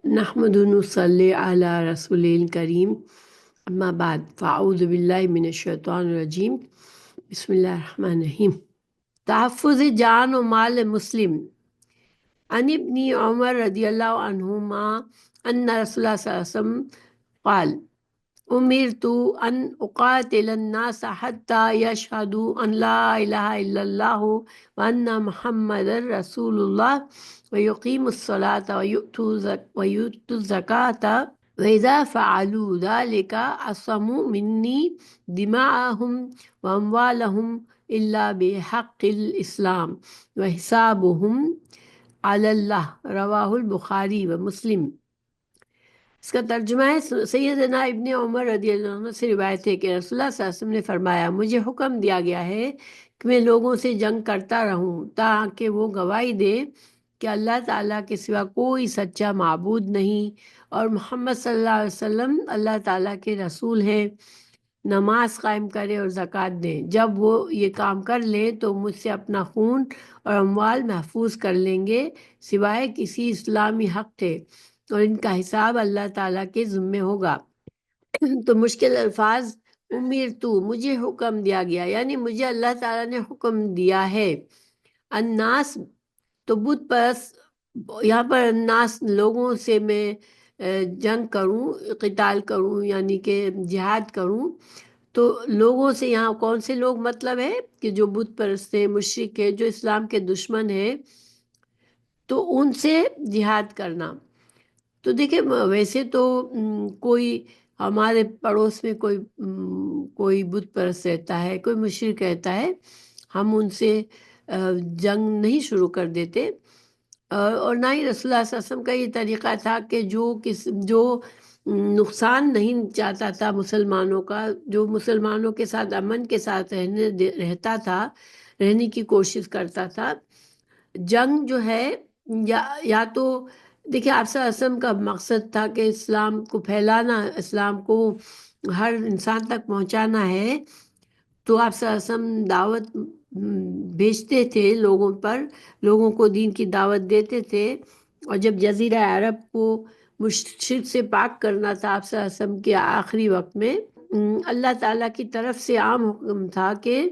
نحمد نصلی علی رسول کریم اما بعد فاعوذ باللہ من الشیطان الرجیم بسم اللہ الرحمن الرحیم۔ تحفظ جان و مال مسلم۔ عن ابن عمر رضی اللہ عنہما ان رسول اللہ صلی اللہ علیہ وسلم قال امرت ان اقاتل الناس حتى يشهدوا ان لا الہ الا اللہ وان محمد رسول اللہ ويقيموا الصلاة ويؤتوا الزكاة وإذا فعلوا ذلك عصموا مني دماءهم وأموالهم إلا بحق الإسلام وحسابهم على الله رواہ البخاری و مسلم۔ اس کا ترجمہ ہے، سیدنا ابن عمر رضی اللہ عنہ سے روایت ہے کہ رسول اللہ صلی اللہ علیہ وسلم نے فرمایا، مجھے حکم دیا گیا ہے کہ میں لوگوں سے جنگ کرتا رہوں تاکہ وہ گواہی دے کہ اللہ تعالیٰ کے سوا کوئی سچا معبود نہیں اور محمد صلی اللہ علیہ وسلم اللہ تعالیٰ کے رسول ہیں، نماز قائم کرے اور زکوٰۃ دیں۔ جب وہ یہ کام کر لیں تو مجھ سے اپنا خون اور اموال محفوظ کر لیں گے سوائے کسی اسلامی حق کے، اور ان کا حساب اللہ تعالیٰ کے ذمے ہوگا۔ تو مشکل الفاظ، مجھے حکم دیا گیا، یعنی مجھے اللہ تعالیٰ نے حکم دیا ہے۔ الناس تو بت پرست، یہاں پر الناس لوگوں سے میں جنگ کروں، قتال کروں یعنی کہ جہاد کروں۔ تو لوگوں سے یہاں کون سے لوگ مطلب ہے کہ جو بت پرست ہیں، مشرک ہیں، جو اسلام کے دشمن ہیں، تو ان سے جہاد کرنا۔ تو دیکھیں ویسے تو کوئی ہمارے پڑوس میں کوئی بت پرست رہتا ہے، کوئی مشرک رہتا ہے، ہم ان سے جنگ نہیں شروع کر دیتے، اور نہ ہی رسول اللہ صلی اللہ علیہ وسلم کا یہ طریقہ تھا کہ جو نقصان نہیں چاہتا تھا مسلمانوں کا، جو مسلمانوں کے ساتھ امن کے ساتھ رہتا تھا، رہنے کی کوشش کرتا تھا۔ جنگ جو ہے یا تو دیکھیں آپ صلی اللہ علیہ وسلم کا مقصد تھا کہ اسلام کو پھیلانا، اسلام کو ہر انسان تک پہنچانا ہے، تو آپ صلی اللہ علیہ وسلم دعوت بھیجتے تھے لوگوں پر، لوگوں کو دین کی دعوت دیتے تھے۔ اور جب جزیرہ عرب کو مشرک سے پاک کرنا تھا آپ صلی اللہ علیہ وسلم کے آخری وقت میں، اللہ تعالیٰ کی طرف سے عام حکم تھا کہ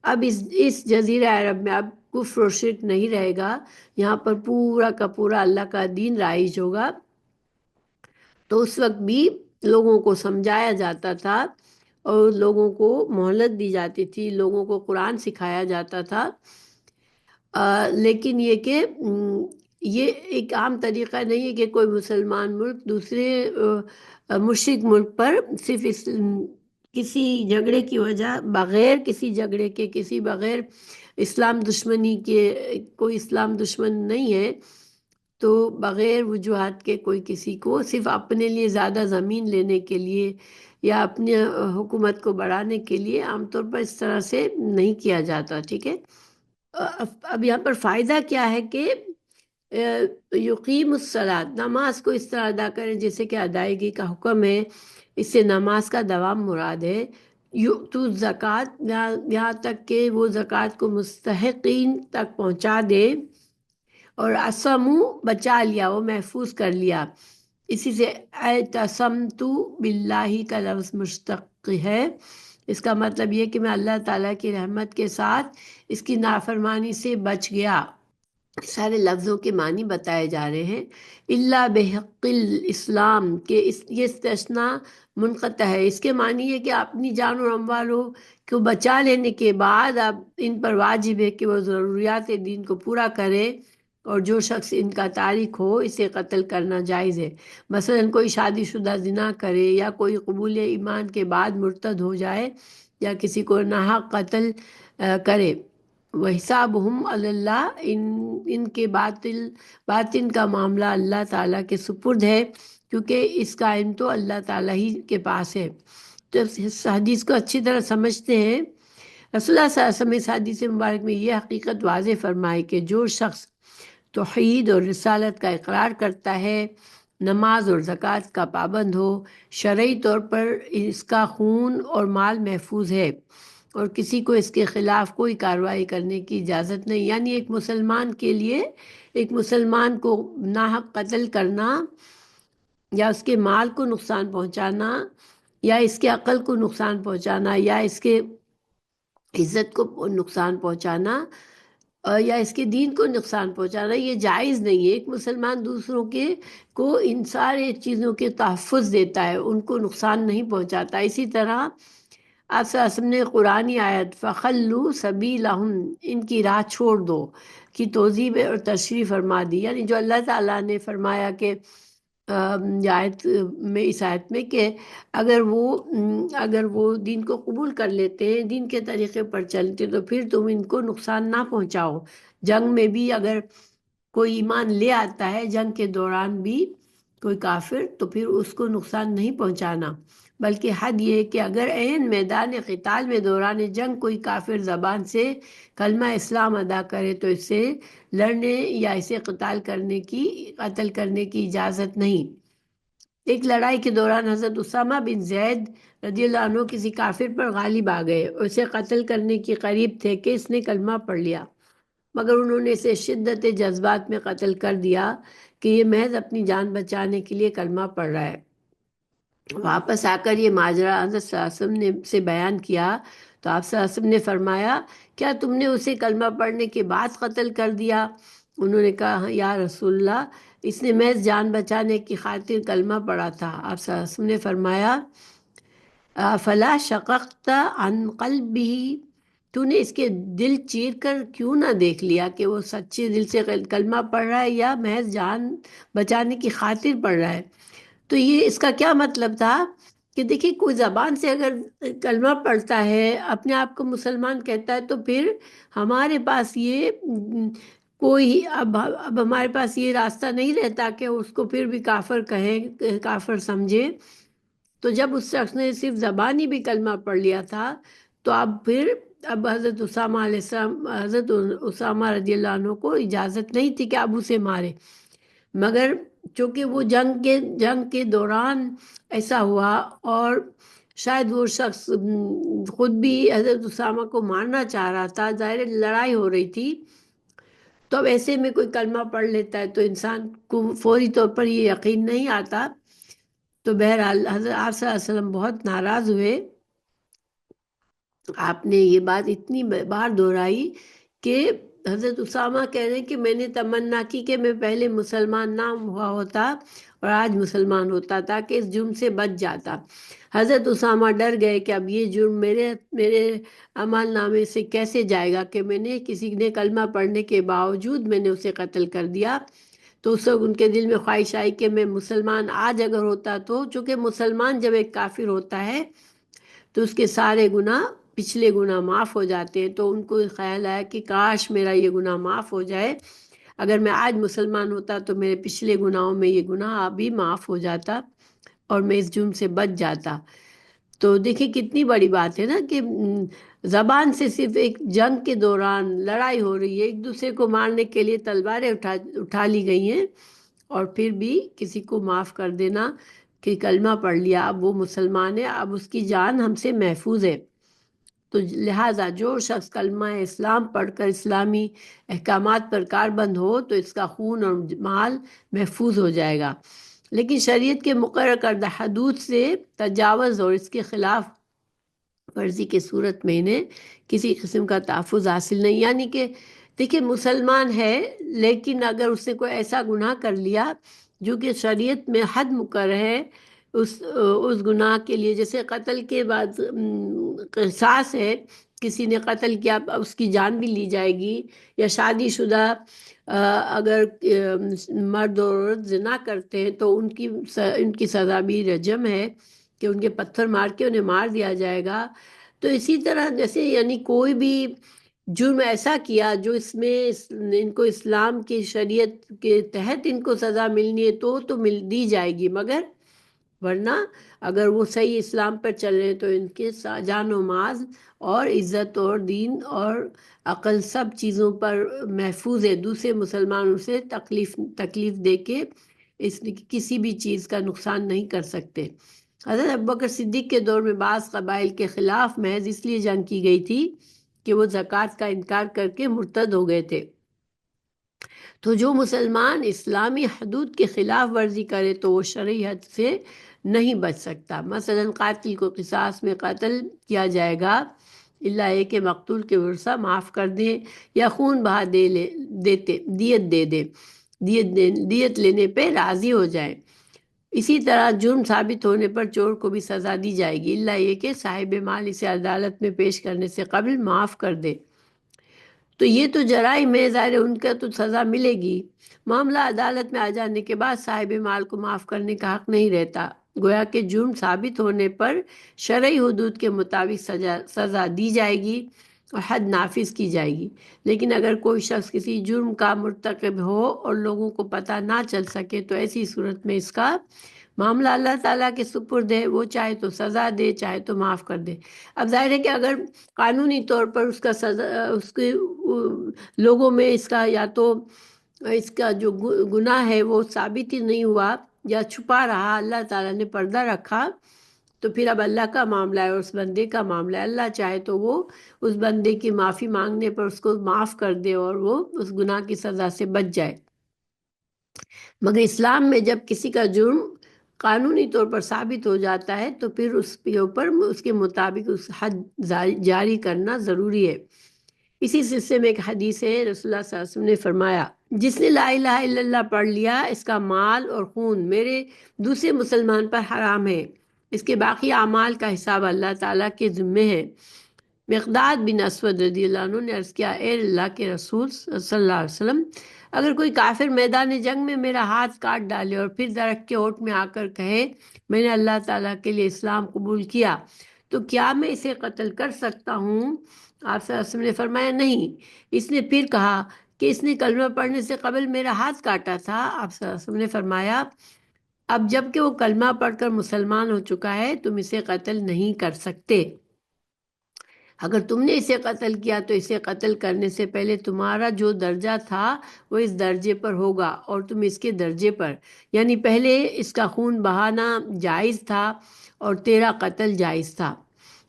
اب اس جزیرہ عرب میں اب کفر و شرک نہیں رہے گا، یہاں پر پورا کا پورا اللہ کا دین رائج ہوگا۔ تو اس وقت بھی لوگوں کو سمجھایا جاتا تھا اور لوگوں کو مہلت دی جاتی تھی، لوگوں کو قرآن سکھایا جاتا تھا۔ لیکن یہ کہ یہ ایک عام طریقہ نہیں ہے کہ کوئی مسلمان ملک دوسرے مشرک ملک پر صرف کسی جھگڑے کی وجہ، بغیر کسی جھگڑے کے، بغیر اسلام دشمنی کے، کوئی اسلام دشمن نہیں ہے، تو بغیر وجوہات کے کوئی کسی کو صرف اپنے لیے زیادہ زمین لینے کے لیے یا اپنے حکومت کو بڑھانے کے لیے عام طور پر اس طرح سے نہیں کیا جاتا، ٹھیک ہے۔ اب یہاں پر فائدہ کیا ہے کہ یقیم الصلاۃ، نماز کو اس طرح ادا کریں جیسے کہ ادائیگی کا حکم ہے، اس سے نماز کا دوام مراد ہے۔ یؤتوا الزکوٰۃ، یہاں تک کہ وہ زکوٰۃ کو مستحقین تک پہنچا دے، اور عصموا، بچا لیا، وہ محفوظ کر لیا، اسی سے اعتصمت باللہ کا لفظ مشتق ہے۔ اس کا مطلب یہ کہ میں اللہ تعالیٰ کی رحمت کے ساتھ اس کی نافرمانی سے بچ گیا۔ سارے لفظوں کے معنی بتائے جا رہے ہیں۔ اللہ بحق الاسلام، کہ یہ استثناء منقطع ہے، اس کے معنی ہے کہ اپنی جان اور اموالوں کو بچا لینے کے بعد اب ان پر واجب ہے کہ وہ ضروریات دین کو پورا کرے، اور جو شخص ان کا تارک ہو اسے قتل کرنا جائز ہے۔ مثلا کوئی شادی شدہ زنا کرے، یا کوئی قبول ایمان کے بعد مرتد ہو جائے، یا کسی کو ناحق قتل کرے۔ وحسابہم علی اللہ، ان کے باطن کا معاملہ اللہ تعالیٰ کے سپرد ہے، کیونکہ اس کا علم تو اللہ تعالیٰ ہی کے پاس ہے۔ تو اس حدیث کو اچھی طرح سمجھتے ہیں، رسول اللہ صلی اللہ علیہ وسلم اس حدیث مبارک میں یہ حقیقت واضح فرمائی کہ جو شخص توحید اور رسالت کا اقرار کرتا ہے، نماز اور زکوٰۃ کا پابند ہو، شرعی طور پر اس کا خون اور مال محفوظ ہے، اور کسی کو اس کے خلاف کوئی کارروائی کرنے کی اجازت نہیں۔ یعنی ایک مسلمان کے لیے، ایک مسلمان کو ناحق قتل کرنا یا اس کے مال کو نقصان پہنچانا، یا اس کے عقل کو نقصان پہنچانا، یا اس کے عزت کو نقصان پہنچانا، یا اس کے دین کو نقصان پہنچانا، یہ جائز نہیں ہے۔ ایک مسلمان دوسروں کے کو ان سارے چیزوں کے تحفظ دیتا ہے، ان کو نقصان نہیں پہنچاتا۔ اسی طرح آپ صلی اللہ علیہ وسلم نے قرآنی آیت فَخَلُّوا سَبِيلَهُمْ، ان کی راہ چھوڑ دو کی توضیح اور تشریح فرما دی، یعنی جو اللہ تعالیٰ نے فرمایا کہ یہ آیت میں، اس آیت میں، کہ اگر وہ دین کو قبول کر لیتے ہیں، دین کے طریقے پر چلتے، تو پھر تم ان کو نقصان نہ پہنچاؤ۔ جنگ میں بھی اگر کوئی ایمان لے آتا ہے، جنگ کے دوران بھی کوئی کافر، تو پھر اس کو نقصان نہیں پہنچانا، بلکہ حد یہ ہے کہ اگر عین میدان قتال میں دوران جنگ کوئی کافر زبان سے کلمہ اسلام ادا کرے تو اس سے لڑنے یا اسے قتل کرنے کی اجازت نہیں۔ ایک لڑائی کے دوران حضرت اسامہ بن زید رضی اللہ عنہ کسی کافر پر غالب آ گئے، اسے قتل کرنے کے قریب تھے کہ اس نے کلمہ پڑھ لیا، مگر انہوں نے اسے شدت جذبات میں قتل کر دیا کہ یہ محض اپنی جان بچانے کے لیے کلمہ پڑھ رہا ہے۔ واپس آ کر یہ ماجرا حضرت صلی اللہ علیہ وسلم نے سے بیان کیا تو آپ صلی اللہ علیہ وسلم نے فرمایا، کیا تم نے اسے کلمہ پڑھنے کے بعد قتل کر دیا؟ انہوں نے کہا، یا رسول اللہ، اس نے محض جان بچانے کی خاطر کلمہ پڑھا تھا۔ آپ صلی اللہ علیہ وسلم نے فرمایا، فلا شققت عن قلبه، تو نے اس کے دل چیر کر کیوں نہ دیکھ لیا کہ وہ سچے دل سے کلمہ پڑھ رہا ہے یا محض جان بچانے کی خاطر پڑھ رہا ہے؟ تو یہ اس کا کیا مطلب تھا کہ دیکھیں، کوئی زبان سے اگر کلمہ پڑھتا ہے، اپنے آپ کو مسلمان کہتا ہے، تو پھر ہمارے پاس یہ کوئی اب ہمارے پاس یہ راستہ نہیں رہتا کہ اس کو پھر بھی کافر کہیں، کافر سمجھے۔ تو جب اس شخص نے صرف زبانی بھی کلمہ پڑھ لیا تھا، تو اب حضرت اسامہ علیہ السلام، حضرت اسامہ رضی اللہ عنہ کو اجازت نہیں تھی کہ اب اسے مارے، مگر چونکہ وہ جنگ کے دوران ایسا ہوا، اور شاید وہ شخص خود بھی حضرت اسامہ کو مارنا چاہ رہا تھا، ظاہر لڑائی ہو رہی تھی، تو اب ایسے میں کوئی کلمہ پڑھ لیتا ہے تو انسان کو فوری طور پر یہ یقین نہیں آتا۔ تو بہرحال حضرت آپ صلی اللہ علیہ وسلم بہت ناراض ہوئے۔ آپ نے یہ بات اتنی بار دہرائی کہ حضرت اسامہ کہہ رہے ہیں کہ میں نے تمنا کی کہ میں پہلے مسلمان نہ ہوا ہوتا اور آج مسلمان ہوتا تاکہ اس جرم سے بچ جاتا۔ حضرت اسامہ ڈر گئے کہ اب یہ جرم میرے عمل نامے سے کیسے جائے گا کہ میں نے کسی نے کلمہ پڑھنے کے باوجود میں نے اسے قتل کر دیا۔ تو اس وقت ان کے دل میں خواہش آئی کہ میں مسلمان آج اگر ہوتا تو، چونکہ مسلمان جب ایک کافر ہوتا ہے تو اس کے سارے گناہ، پچھلے گناہ معاف ہو جاتے ہیں، تو ان کو خیال آیا کہ کاش میرا یہ گناہ معاف ہو جائے، اگر میں آج مسلمان ہوتا تو میرے پچھلے گناہوں میں یہ گناہ بھی معاف ہو جاتا اور میں اس جرم سے بچ جاتا۔ تو دیکھیں کتنی بڑی بات ہے نا کہ زبان سے صرف ایک جنگ کے دوران لڑائی ہو رہی ہے، ایک دوسرے کو مارنے کے لیے تلواریں اٹھا لی گئی ہیں، اور پھر بھی کسی کو معاف کر دینا کہ کلمہ پڑھ لیا، اب وہ مسلمان ہے، اب اس کی جان ہم سے محفوظ ہے۔ تو لہٰذا جو شخص کلمہ اسلام پڑھ کر اسلامی احکامات پر کاربند ہو تو اس کا خون اور مال محفوظ ہو جائے گا، لیکن شریعت کے مقرر کردہ حدود سے تجاوز اور اس کے خلاف ورزی کے صورت میں انہیں کسی قسم کا تحفظ حاصل نہیں۔ یعنی کہ دیکھیں، مسلمان ہے لیکن اگر اس نے کوئی ایسا گناہ کر لیا جو کہ شریعت میں حد مقرر ہے اس گناہ کے لیے، جیسے قتل کے بعد قصاص ہے، کسی نے قتل کیا اس کی جان بھی لی جائے گی، یا شادی شدہ اگر مرد اور عورت زنا کرتے ہیں تو ان کی سزا بھی رجم ہے کہ ان کے پتھر مار کے انہیں مار دیا جائے گا۔ تو اسی طرح جیسے یعنی کوئی بھی جرم ایسا کیا جو اس میں ان کو اسلام کی شریعت کے تحت ان کو سزا ملنی ہے تو دی جائے گی، مگر ورنہ اگر وہ صحیح اسلام پر چل رہے ہیں تو ان کے جان و مال اور عزت اور دین اور عقل سب چیزوں پر محفوظ ہے، دوسرے مسلمانوں سے تکلیف دے کے اس کسی بھی چیز کا نقصان نہیں کر سکتے۔ حضرت ابوبکر صدیق کے دور میں بعض قبائل کے خلاف محض اس لیے جنگ کی گئی تھی کہ وہ زکوٰۃ کا انکار کر کے مرتد ہو گئے تھے۔ تو جو مسلمان اسلامی حدود کے خلاف ورزی کرے تو وہ شرعی حد سے نہیں بچ سکتا۔ مثلا قاتل کو قصاص میں قتل کیا جائے گا اللہ یہ کہ مقتول کے ورثہ معاف کر دیں یا خون بہا دیتے دیت دے دیں، دیت لینے پہ راضی ہو جائیں۔ اسی طرح جرم ثابت ہونے پر چور کو بھی سزا دی جائے گی اللہ یہ کہ صاحب مال اسے عدالت میں پیش کرنے سے قبل معاف کر دے۔ تو یہ تو جرائم ہے، ظاہر ہے ان کا تو سزا ملے گی۔ معاملہ عدالت میں آ جانے کے بعد صاحب مال کو معاف کرنے کا حق نہیں رہتا، گویا کہ جرم ثابت ہونے پر شرعی حدود کے مطابق سزا دی جائے گی اور حد نافذ کی جائے گی۔ لیکن اگر کوئی شخص کسی جرم کا مرتکب ہو اور لوگوں کو پتہ نہ چل سکے تو ایسی صورت میں اس کا معاملہ اللہ تعالیٰ کے سپرد ہے، وہ چاہے تو سزا دے چاہے تو معاف کر دے۔ اب ظاہر ہے کہ اگر قانونی طور پر اس کا سزا اس کے لوگوں میں اس کا یا تو اس کا جو گناہ ہے وہ ثابت ہی نہیں ہوا یا چھپا رہا، اللہ تعالیٰ نے پردہ رکھا، تو پھر اب اللہ کا معاملہ ہے اور اس بندے کا معاملہ ہے۔ اللہ چاہے تو وہ اس بندے کی معافی مانگنے پر اس کو معاف کر دے اور وہ اس گناہ کی سزا سے بچ جائے۔ مگر اسلام میں جب کسی کا جرم قانونی طور پر ثابت ہو جاتا ہے تو پھر اس کے اوپر اس کے مطابق اس حد جاری کرنا ضروری ہے۔ اسی سلسلے میں ایک حدیث ہے، رسول اللہ صلی اللہ علیہ وسلم نے فرمایا جس نے لا الہ الا اللہ پڑھ لیا اس کا مال اور خون میرے دوسرے مسلمان پر حرام ہے، اس کے باقی اعمال کا حساب اللہ تعالیٰ کے ذمے ہے۔ مقداد بن اسود رضی اللہ عنہ نے عرض کیا اے اللہ کے رسول صلی اللہ علیہ وسلم، اگر کوئی کافر میدان جنگ میں میرا ہاتھ کاٹ ڈالے اور پھر درخت کے اوٹ میں آ کر کہے میں نے اللہ تعالیٰ کے لیے اسلام قبول کیا تو کیا میں اسے قتل کر سکتا ہوں؟ آپ صلی اللہ علیہ وسلم نے فرمایا نہیں۔ اس نے پھر کہا کہ اس نے کلمہ پڑھنے سے قبل میرا ہاتھ کاٹا تھا۔ آپ صلی اللہ علیہ وسلم نے فرمایا اب جب کہ وہ کلمہ پڑھ کر مسلمان ہو چکا ہے تم اسے قتل نہیں کر سکتے۔ اگر تم نے اسے قتل کیا تو اسے قتل کرنے سے پہلے تمہارا جو درجہ تھا وہ اس درجے پر ہوگا اور تم اس کے درجے پر، یعنی پہلے اس کا خون بہانا جائز تھا اور تیرا قتل جائز تھا،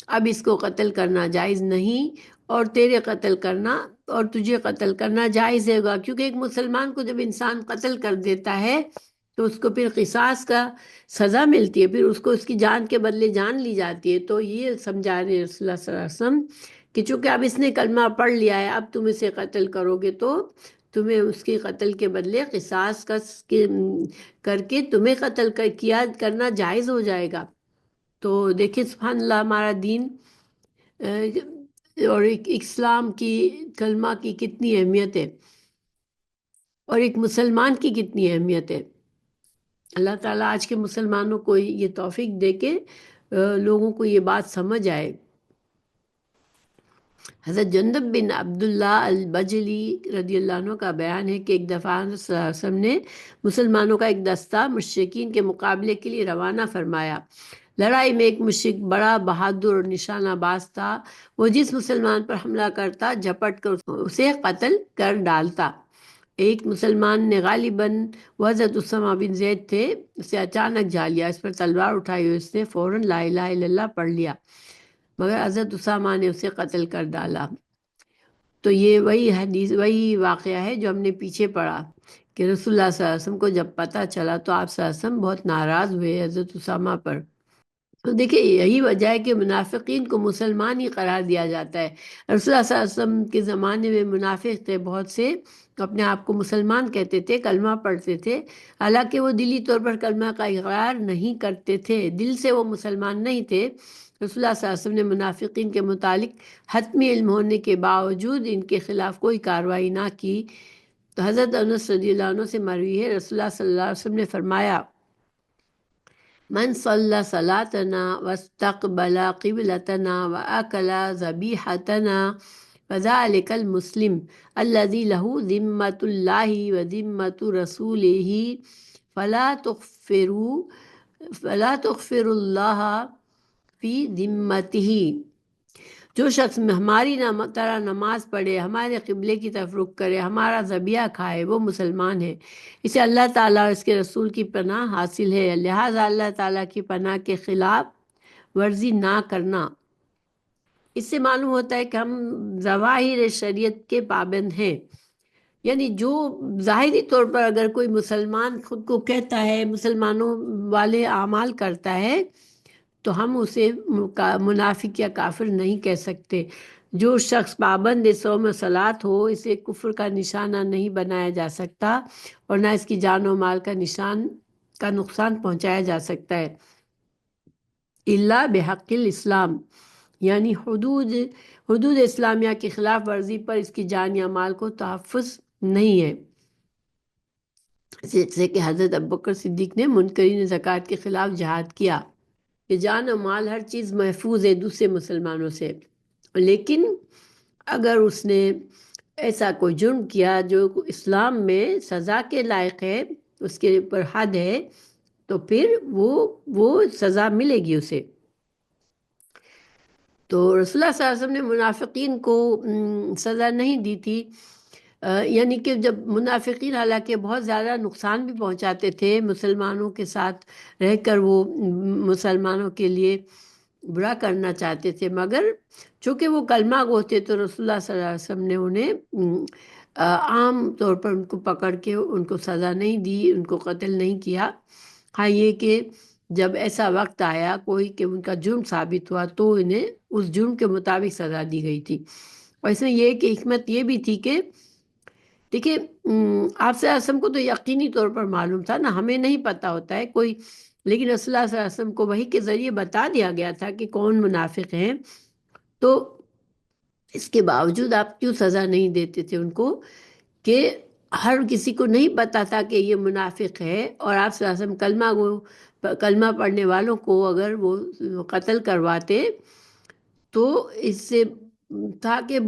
اب اس کو قتل کرنا جائز نہیں اور تیرے قتل کرنا اور تجھے قتل کرنا جائز ہوگا، کیونکہ ایک مسلمان کو جب انسان قتل کر دیتا ہے تو اس کو پھر قصاص کا سزا ملتی ہے، پھر اس کو اس کی جان کے بدلے جان لی جاتی ہے۔ تو یہ سمجھا رہے رسول اللہ صلی اللہ علیہ وسلم کہ چونکہ اب اس نے کلمہ پڑھ لیا ہے اب تم اسے قتل کرو گے تو تمہیں اس کے قتل کے بدلے قصاص کر کے تمہیں قتل کیا کرنا جائز ہو جائے گا۔ تو دیکھیں سبحان اللہ ہمارا دین اور ایک اسلام کی کلمہ کی کتنی اہمیت ہے اور ایک مسلمان کی کتنی اہمیت ہے۔ اللہ تعالیٰ آج کے مسلمانوں کو یہ توفیق دے کے لوگوں کو یہ بات سمجھ آئے۔ حضرت جندب بن عبداللہ البجلی رضی اللہ عنہ کا بیان ہے کہ ایک دفعہ صلی اللہ علیہ وسلم نے مسلمانوں کا ایک دستہ مشرکین کے مقابلے کے لیے روانہ فرمایا۔ لڑائی میں ایک مشرک بڑا بہادر اور نشانہ باز تھا، وہ جس مسلمان پر حملہ کرتا جھپٹ کر اسے قتل کر ڈالتا۔ ایک مسلمان نے غالباً وہ حضرت اسامہ بن زید تھے، اسے اچانک جا لیا، اس پر تلوار اٹھائی اور اس نے فوراً لا الہ الا اللہ پڑھ لیا، مگر حضرت اسامہ نے اسے قتل کر ڈالا۔ تو یہ وہی واقعہ ہے جو ہم نے پیچھے پڑھا کہ رسول اللہ صلی اللہ علیہ وسلم کو جب پتہ چلا تو آپ صلی اللہ علیہ وسلم بہت ناراض ہوئے حضرت اسامہ پر۔ تو دیکھیں یہی وجہ ہے کہ منافقین کو مسلمان ہی قرار دیا جاتا ہے۔ رسول اللہ صلی اللہ علیہ وسلم کے زمانے میں منافق تھے بہت سے، اپنے آپ کو مسلمان کہتے تھے، کلمہ پڑھتے تھے، حالانکہ وہ دلی طور پر کلمہ کا اقرار نہیں کرتے تھے، دل سے وہ مسلمان نہیں تھے۔ رسول اللہ صلی اللہ علیہ وسلم نے منافقین کے متعلق حتمی علم ہونے کے باوجود ان کے خلاف کوئی کارروائی نہ کی۔ تو حضرت انس رضی اللہ عنہ سے مروی ہے رسول اللہ صلی اللہ علیہ وسلم نے فرمایا من صلى صلاتنا واستقبل قبلتنا وأكل ذبيحتنا فذلك المسلم الذي له ذمة الله وذمة رسوله فلا تغفر الله في ذمته۔ جو شخص ہماری طرح نماز پڑھے، ہمارے قبلے کی طرف رخ کرے، ہمارا ذبیحہ کھائے، وہ مسلمان ہے، اسے اللہ تعالیٰ اور اس کے رسول کی پناہ حاصل ہے، لہٰذا اللہ تعالیٰ کی پناہ کے خلاف ورزی نہ کرنا۔ اس سے معلوم ہوتا ہے کہ ہم ظواہر شریعت کے پابند ہیں۔ یعنی جو ظاہری طور پر اگر کوئی مسلمان خود کو کہتا ہے، مسلمانوں والے اعمال کرتا ہے، تو ہم اسے منافق یا کافر نہیں کہہ سکتے۔ جو شخص پابند صوم و صلات ہو، اسے کفر کا نشانہ نہیں بنایا جا سکتا، اور نہ اس کی جان و مال کا نقصان پہنچایا جا سکتا ہے، الا بحق الاسلام، یعنی حدود اسلامیہ کی خلاف ورزی پر اس کی جان یا مال کو تحفظ نہیں ہے، جیسے کہ حضرت ابوبکر صدیق نے منکرین زکوٰۃ کے خلاف جہاد کیا، کہ جان و مال ہر چیز محفوظ ہے دوسرے مسلمانوں سے، لیکن اگر اس نے ایسا کوئی جرم کیا جو اسلام میں سزا کے لائق ہے، اس کے اوپر حد ہے، تو پھر وہ سزا ملے گی اسے۔ تو رسول اللہ صلی اللہ علیہ وسلم نے منافقین کو سزا نہیں دی تھی، یعنی کہ جب منافقین حالانکہ بہت زیادہ نقصان بھی پہنچاتے تھے، مسلمانوں کے ساتھ رہ کر وہ مسلمانوں کے لیے برا کرنا چاہتے تھے، مگر چونکہ وہ کلمہ گو تھے تو رسول اللہ صلی اللہ علیہ وسلم نے انہیں عام طور پر ان کو پکڑ کے ان کو سزا نہیں دی، ان کو قتل نہیں کیا۔ ہاں یہ کہ جب ایسا وقت آیا کوئی کہ ان کا جرم ثابت ہوا تو انہیں اس جرم کے مطابق سزا دی گئی تھی۔ اور اس میں یہ کہ حکمت یہ بھی تھی کہ دیکھیے آپ صلی اللہ علیہ وسلم کو تو یقینی طور پر معلوم تھا نا، ہمیں نہیں پتہ ہوتا ہے کوئی، لیکن رسول اللہ صلی اللہ علیہ وسلم کو وحی کے ذریعے بتا دیا گیا تھا کہ کون منافق ہیں، تو اس کے باوجود آپ کیوں سزا نہیں دیتے تھے ان کو؟ کہ ہر کسی کو نہیں پتا تھا کہ یہ منافق ہے، اور آپ صلی اللہ علیہ وسلم کلمہ پڑھنے والوں کو اگر وہ قتل کرواتے تو اس سے تھا کہ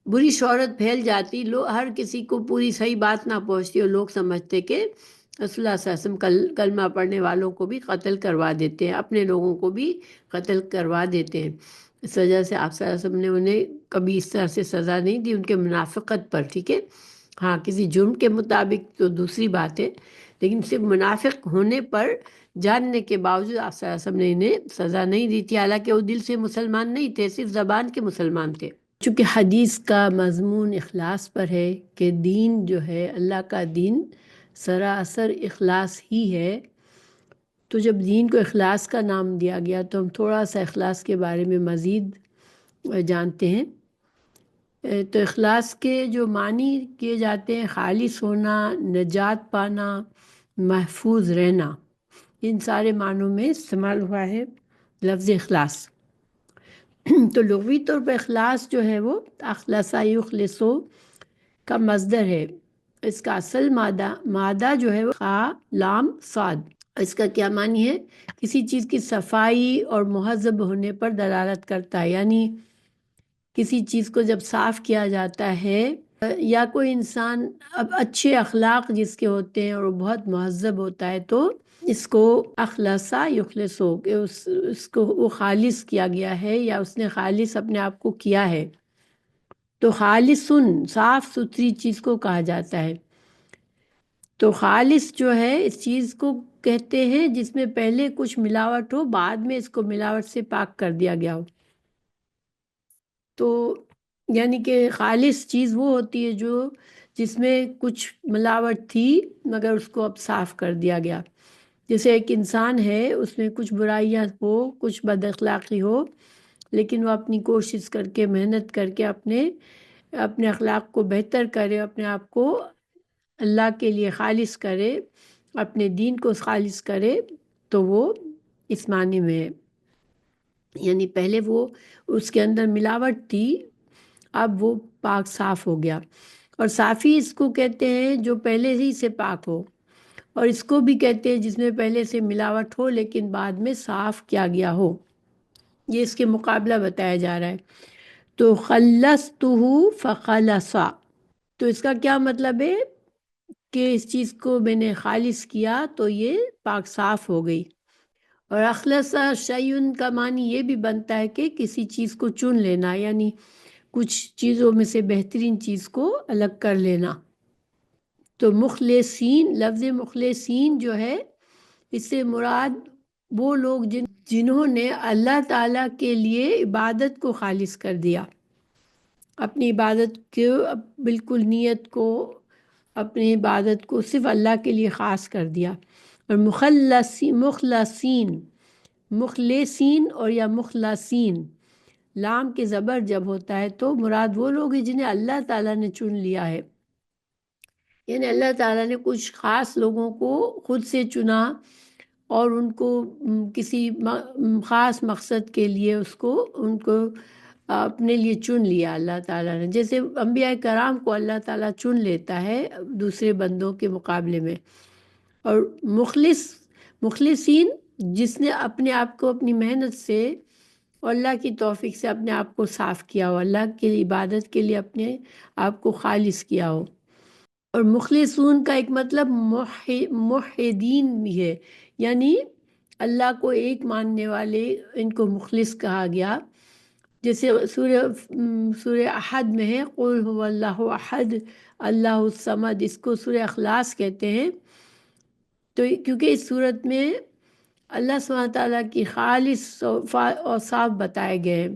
بری شہرت پھیل جاتی، ہر کسی کو پوری صحیح بات نہ پہنچتی، اور لوگ سمجھتے کہ رسول اللہ صلی اللہ علیہ وسلم کلمہ پڑھنے والوں کو بھی قتل کروا دیتے ہیں، اپنے لوگوں کو بھی قتل کروا دیتے ہیں۔ اس وجہ سے آپ صلی اللہ علیہ وسلم نے انہیں کبھی اس طرح سے سزا نہیں دی ان کے منافقت پر، ٹھیک ہے؟ ہاں کسی جرم کے مطابق تو دوسری بات ہے، لیکن صرف منافق ہونے پر جاننے کے باوجود آپ صلی اللہ علیہ وسلم نے انہیں سزا نہیں دی تھی، حالانکہ وہ دل سے مسلمان نہیں تھے، صرف زبان کے مسلمان تھے۔ چونکہ حدیث کا مضمون اخلاص پر ہے کہ دین جو ہے اللہ کا دین سراسر اخلاص ہی ہے، تو جب دین کو اخلاص کا نام دیا گیا تو ہم تھوڑا سا اخلاص کے بارے میں مزید جانتے ہیں۔ تو اخلاص کے جو معنی کیے جاتے ہیں، خالص ہونا، نجات پانا، محفوظ رہنا، ان سارے معنوں میں استعمال ہوا ہے لفظ اخلاص۔ تو لغوی طور پر اخلاص جو ہے وہ اخلص یخلصو کا مصدر ہے، اس کا اصل مادہ جو ہے وہ خا لام صاد، اس کا کیا معنی ہے؟ کسی چیز کی صفائی اور مہذب ہونے پر دلالت کرتا ہے، یعنی کسی چیز کو جب صاف کیا جاتا ہے یا کوئی انسان اب اچھے اخلاق جس کے ہوتے ہیں اور وہ بہت مہذب ہوتا ہے تو اس کو اخلصا یخلصو، کہ اس کو وہ خالص کیا گیا ہے یا اس نے خالص اپنے آپ کو کیا ہے، تو خالصن صاف ستھری چیز کو کہا جاتا ہے۔ تو خالص جو ہے اس چیز کو کہتے ہیں جس میں پہلے کچھ ملاوٹ ہو، بعد میں اس کو ملاوٹ سے پاک کر دیا گیا ہو۔ تو یعنی کہ خالص چیز وہ ہوتی ہے جس میں کچھ ملاوٹ تھی مگر اس کو اب صاف کر دیا گیا، جیسے ایک انسان ہے اس میں کچھ برائیاں ہو، کچھ بد اخلاقی ہو، لیکن وہ اپنی کوشش کر کے محنت کر کے اپنے اخلاق کو بہتر کرے، اپنے آپ کو اللہ کے لیے خالص کرے، اپنے دین کو خالص کرے، تو وہ اس معنی میں ہے، یعنی پہلے وہ اس کے اندر ملاوٹ تھی، اب وہ پاک صاف ہو گیا۔ اور صافی اس کو کہتے ہیں جو پہلے ہی سے پاک ہو، اور اس کو بھی کہتے ہیں جس میں پہلے سے ملاوٹ ہو لیکن بعد میں صاف کیا گیا ہو، یہ اس کے مقابلہ بتایا جا رہا ہے۔ تو خلصتہ فخلصا، تو اس کا کیا مطلب ہے کہ اس چیز کو میں نے خالص کیا تو یہ پاک صاف ہو گئی۔ اور اخلصا شیئن کا معنی یہ بھی بنتا ہے کہ کسی چیز کو چن لینا، یعنی کچھ چیزوں میں سے بہترین چیز کو الگ کر لینا۔ تو مخلصین، لفظ مخلصین جو ہے اس سے مراد وہ لوگ جنہوں نے اللہ تعالیٰ کے لیے عبادت کو خالص کر دیا، اپنی عبادت کو بالکل نیت کو اپنی عبادت کو صرف اللہ کے لیے خاص کر دیا. اور مخلصین اور یا مخلصین، لام کے زبر جب ہوتا ہے تو مراد وہ لوگ ہیں جنہیں اللہ تعالیٰ نے چن لیا ہے. یعنی اللہ تعالیٰ نے کچھ خاص لوگوں کو خود سے چنا اور ان کو کسی خاص مقصد کے لیے ان کو اپنے لیے چن لیا اللہ تعالیٰ نے. جیسے انبیاء کرام کو اللہ تعالیٰ چن لیتا ہے دوسرے بندوں کے مقابلے میں. اور مخلصین، جس نے اپنے آپ کو اپنی محنت سے اور اللہ کی توفیق سے اپنے آپ کو صاف کیا ہو، اللہ کی عبادت کے لیے اپنے آپ کو خالص کیا ہو. اور مخلصون کا ایک مطلب موحدین بھی ہے، یعنی اللہ کو ایک ماننے والے، ان کو مخلص کہا گیا. جیسے سورہ احد میں ہے قل هو اللہ احد اللہ الصمد، اس کو سورہ اخلاص کہتے ہیں. تو کیونکہ اس صورت میں اللہ سبحانہ تعالیٰ کی خالص اوصاف بتائے گئے ہیں،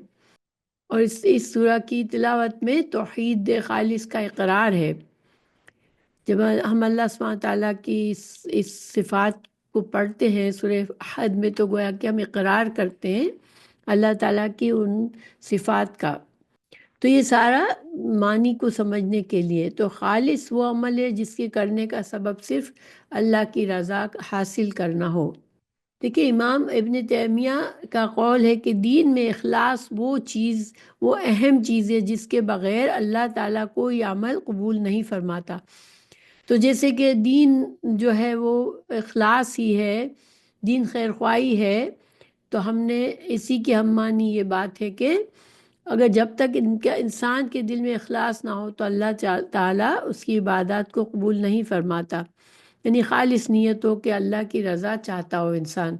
اور اس سورہ کی تلاوت میں توحید خالص کا اقرار ہے. جب ہم اللہ سبحانہ تعالیٰ کی اس صفات کو پڑھتے ہیں سورہ احد میں، تو گویا کہ ہم اقرار کرتے ہیں اللہ تعالیٰ کی ان صفات کا. تو یہ سارا معنی کو سمجھنے کے لیے تو خالص وہ عمل ہے جس کے کرنے کا سبب صرف اللہ کی رضا حاصل کرنا ہو. دیکھیں، امام ابن تیمیہ کا قول ہے کہ دین میں اخلاص وہ اہم چیز ہے جس کے بغیر اللہ تعالیٰ کوئی عمل قبول نہیں فرماتا. تو جیسے کہ دین جو ہے وہ اخلاص ہی ہے، دین خیر خواہی ہے، تو ہم نے اسی کی ہم مانی یہ بات ہے کہ اگر جب تک انسان کے دل میں اخلاص نہ ہو تو اللہ تعالیٰ اس کی عبادات کو قبول نہیں فرماتا. یعنی خالص نیت ہو کہ اللہ کی رضا چاہتا ہو انسان.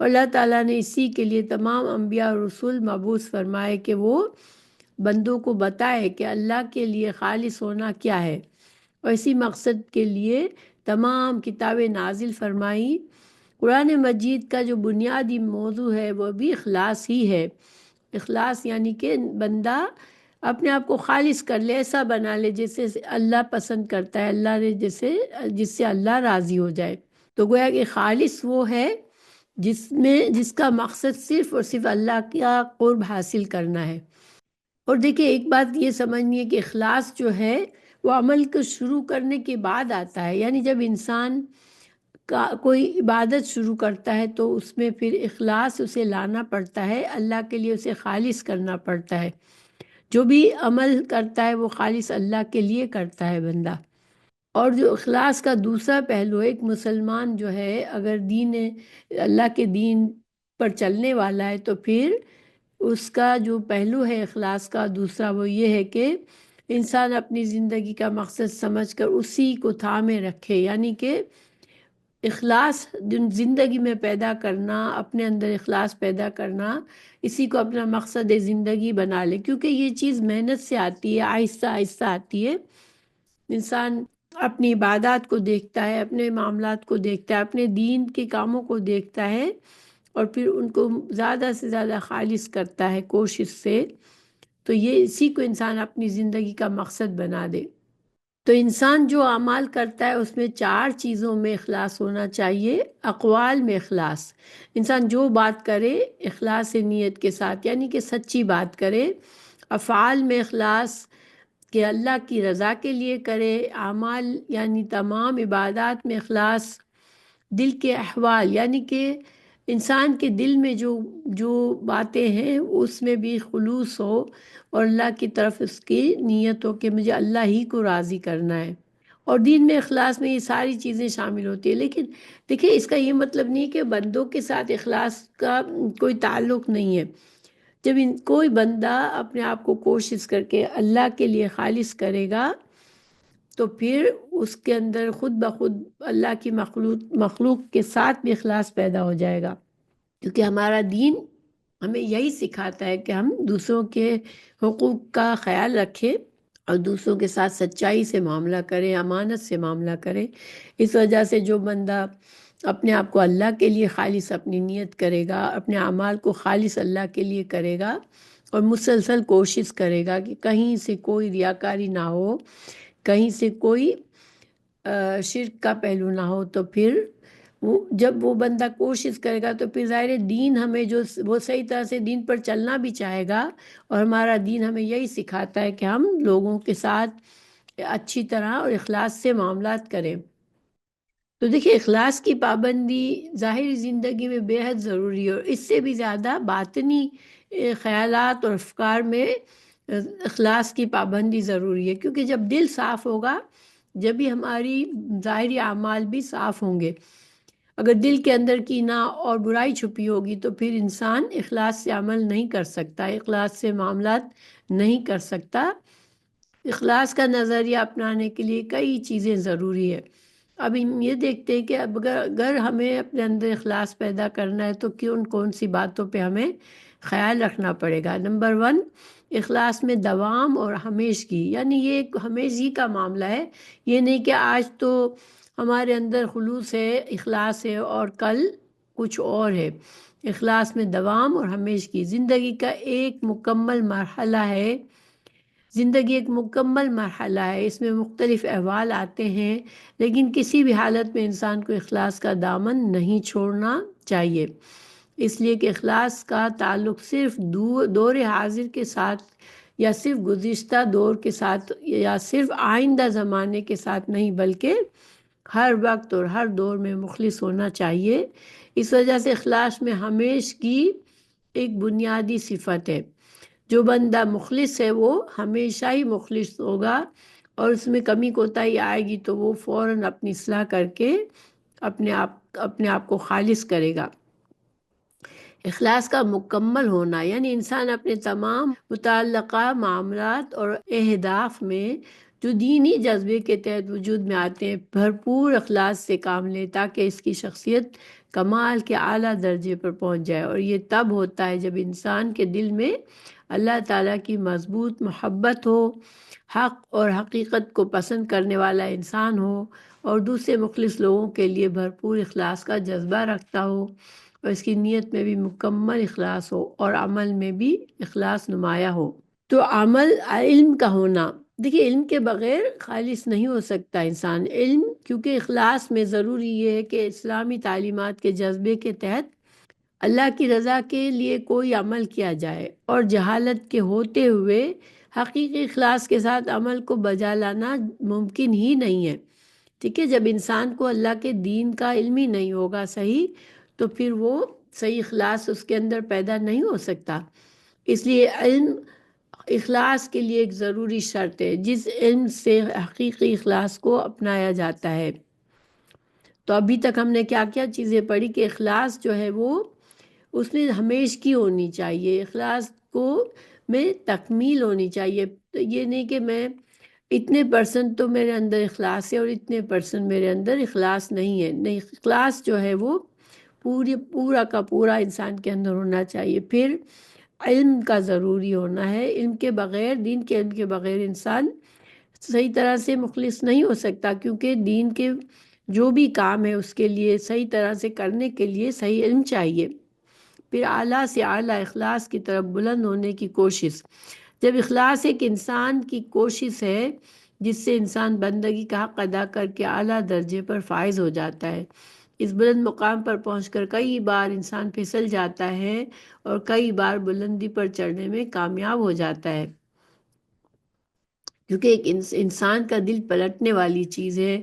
اور اللہ تعالیٰ نے اسی کے لیے تمام انبیاء اور رسول مبعوث فرمائے کہ وہ بندوں کو بتائے کہ اللہ کے لیے خالص ہونا کیا ہے، اور اسی مقصد کے لیے تمام کتابیں نازل فرمائی. قرآن مجید کا جو بنیادی موضوع ہے وہ بھی اخلاص ہی ہے. اخلاص یعنی کہ بندہ اپنے آپ کو خالص کر لے، ایسا بنا لے جیسے اللہ پسند کرتا ہے، اللہ نے جس سے اللہ راضی ہو جائے. تو گویا کہ خالص وہ ہے جس کا مقصد صرف اور صرف اللہ کا قرب حاصل کرنا ہے. اور دیکھیں، ایک بات یہ سمجھنی ہے کہ اخلاص جو ہے وہ عمل کو شروع کرنے کے بعد آتا ہے. یعنی جب انسان کوئی عبادت شروع کرتا ہے تو اس میں پھر اخلاص اسے لانا پڑتا ہے، اللہ کے لیے اسے خالص کرنا پڑتا ہے. جو بھی عمل کرتا ہے وہ خالص اللہ کے لیے کرتا ہے بندہ. اور جو اخلاص کا دوسرا پہلو، ایک مسلمان جو ہے اگر اللہ کے دین پر چلنے والا ہے تو پھر اس کا جو پہلو ہے اخلاص کا دوسرا، وہ یہ ہے کہ انسان اپنی زندگی کا مقصد سمجھ کر اسی کو تھامے رکھے. یعنی کہ اخلاص زندگی میں پیدا کرنا، اپنے اندر اخلاص پیدا کرنا، اسی کو اپنا مقصد زندگی بنا لے. کیونکہ یہ چیز محنت سے آتی ہے، آہستہ آہستہ آتی ہے. انسان اپنی عبادات کو دیکھتا ہے، اپنے معاملات کو دیکھتا ہے، اپنے دین کے کاموں کو دیکھتا ہے، اور پھر ان کو زیادہ سے زیادہ خالص کرتا ہے کوشش سے. تو یہ اسی کو انسان اپنی زندگی کا مقصد بنا دے. تو انسان جو اعمال کرتا ہے اس میں 4 چیزوں میں اخلاص ہونا چاہیے. اقوال میں اخلاص، انسان جو بات کرے اخلاص نیت کے ساتھ، یعنی کہ سچی بات کرے. افعال میں اخلاص، کہ اللہ کی رضا کے لیے کرے. اعمال یعنی تمام عبادات میں اخلاص. دل کے احوال، یعنی کہ انسان کے دل میں جو باتیں ہیں اس میں بھی خلوص ہو، اور اللہ کی طرف اس کی نیت ہو کہ مجھے اللہ ہی کو راضی کرنا ہے. اور دین میں اخلاص میں یہ ساری چیزیں شامل ہوتی ہیں. لیکن دیکھیں، اس کا یہ مطلب نہیں کہ بندوں کے ساتھ اخلاص کا کوئی تعلق نہیں ہے. جب کوئی بندہ اپنے آپ کو کوشش کر کے اللہ کے لیے خالص کرے گا تو پھر اس کے اندر خود بخود اللہ کی مخلوق کے ساتھ بھی اخلاص پیدا ہو جائے گا. کیونکہ ہمارا دین ہمیں یہی سکھاتا ہے کہ ہم دوسروں کے حقوق کا خیال رکھیں اور دوسروں کے ساتھ سچائی سے معاملہ کریں، امانت سے معاملہ کریں. اس وجہ سے جو بندہ اپنے آپ کو اللہ کے لیے خالص اپنی نیت کرے گا، اپنے اعمال کو خالص اللہ کے لیے کرے گا، اور مسلسل کوشش کرے گا کہ کہیں سے کوئی ریاکاری نہ ہو، کہیں سے کوئی شرک کا پہلو نہ ہو، تو پھر جب وہ بندہ کوشش کرے گا تو پھر ظاہر دین ہمیں جو وہ صحیح طرح سے دین پر چلنا بھی چاہے گا، اور ہمارا دین ہمیں یہی سکھاتا ہے کہ ہم لوگوں کے ساتھ اچھی طرح اور اخلاص سے معاملات کریں۔ تو دیکھیے اخلاص کی پابندی ظاہری زندگی میں بے حد ضروری ہے، اور اس سے بھی زیادہ باطنی خیالات اور افکار میں اخلاص کی پابندی ضروری ہے، کیونکہ جب دل صاف ہوگا جب بھی ہماری ظاہری اعمال بھی صاف ہوں گے۔ اگر دل کے اندر کینہ اور برائی چھپی ہوگی تو پھر انسان اخلاص سے عمل نہیں کر سکتا، اخلاص سے معاملات نہیں کر سکتا۔ اخلاص کا نظریہ اپنانے کے لیے کئی چیزیں ضروری ہے۔ اب ہم یہ دیکھتے ہیں کہ اب اگر ہمیں اپنے اندر اخلاص پیدا کرنا ہے تو کون سی باتوں پہ ہمیں خیال رکھنا پڑے گا۔ نمبر 1، اخلاص میں دوام اور ہمیشگی، یعنی یہ ایک ہمیشگی کا معاملہ ہے، یہ نہیں کہ آج تو ہمارے اندر خلوص ہے، اخلاص ہے، اور کل کچھ اور ہے۔ اخلاص میں دوام اور ہمیشگی زندگی کا ایک مکمل مرحلہ ہے، زندگی ایک مکمل مرحلہ ہے، اس میں مختلف احوال آتے ہیں، لیکن کسی بھی حالت میں انسان کو اخلاص کا دامن نہیں چھوڑنا چاہیے، اس لیے کہ اخلاص کا تعلق صرف دور حاضر کے ساتھ یا صرف گزشتہ دور کے ساتھ یا صرف آئندہ زمانے کے ساتھ نہیں، بلکہ ہر وقت اور ہر دور میں مخلص ہونا چاہیے۔ اس وجہ سے اخلاص میں ہمیشگی ایک بنیادی صفت ہے۔ جو بندہ مخلص ہے وہ ہمیشہ ہی مخلص ہوگا، اور اس میں کمی کوتاہی آئے گی تو وہ فوراً اپنی اصلاح کر کے اپنے آپ کو خالص کرے گا۔ اخلاص کا مکمل ہونا یعنی انسان اپنے تمام متعلقہ معاملات اور اہداف میں جو دینی جذبے کے تحت وجود میں آتے ہیں بھرپور اخلاص سے کام لے، تاکہ اس کی شخصیت کمال کے اعلیٰ درجے پر پہنچ جائے۔ اور یہ تب ہوتا ہے جب انسان کے دل میں اللہ تعالیٰ کی مضبوط محبت ہو، حق اور حقیقت کو پسند کرنے والا انسان ہو، اور دوسرے مخلص لوگوں کے لیے بھرپور اخلاص کا جذبہ رکھتا ہو، اور اس کی نیت میں بھی مکمل اخلاص ہو اور عمل میں بھی اخلاص نمایاں ہو۔ تو عمل علم کا ہونا، دیکھیے علم کے بغیر خالص نہیں ہو سکتا انسان۔ علم کیونکہ اخلاص میں ضروری یہ ہے کہ اسلامی تعلیمات کے جذبے کے تحت اللہ کی رضا کے لیے کوئی عمل کیا جائے، اور جہالت کے ہوتے ہوئے حقیقی اخلاص کے ساتھ عمل کو بجا لانا ممکن ہی نہیں ہے۔ ٹھیک ہے، جب انسان کو اللہ کے دین کا علم ہی نہیں ہوگا صحیح، تو پھر وہ صحیح اخلاص اس کے اندر پیدا نہیں ہو سکتا۔ اس لیے علم اخلاص کے لیے ایک ضروری شرط ہے، جس علم سے حقیقی اخلاص کو اپنایا جاتا ہے۔ تو ابھی تک ہم نے کیا کیا چیزیں پڑھی کہ اخلاص جو ہے وہ اس میں ہمیشگی ہونی چاہیے، اخلاص کو میں تکمیل ہونی چاہیے۔ تو یہ نہیں کہ میں اتنے پرسنٹ تو میرے اندر اخلاص ہے اور اتنے پرسنٹ میرے اندر اخلاص نہیں ہے، نہیں، اخلاص جو ہے وہ پورا کا پورا انسان کے اندر ہونا چاہیے۔ پھر علم کا ضروری ہونا ہے، علم کے بغیر، دین کے علم کے بغیر انسان صحیح طرح سے مخلص نہیں ہو سکتا، کیونکہ دین کے جو بھی کام ہے اس کے لیے صحیح طرح سے کرنے کے لیے صحیح علم چاہیے۔ پھر اعلیٰ سے اعلیٰ اخلاص کی طرف بلند ہونے کی کوشش، جب اخلاص ایک انسان کی کوشش ہے جس سے انسان بندگی کا حق ادا کر کے اعلیٰ درجے پر فائز ہو جاتا ہے۔ اس بلند مقام پر پہنچ کر کئی بار انسان پھسل جاتا ہے اور کئی بار بلندی پر چڑھنے میں کامیاب ہو جاتا ہے، کیونکہ ایک انسان کا دل پلٹنے والی چیز ہے،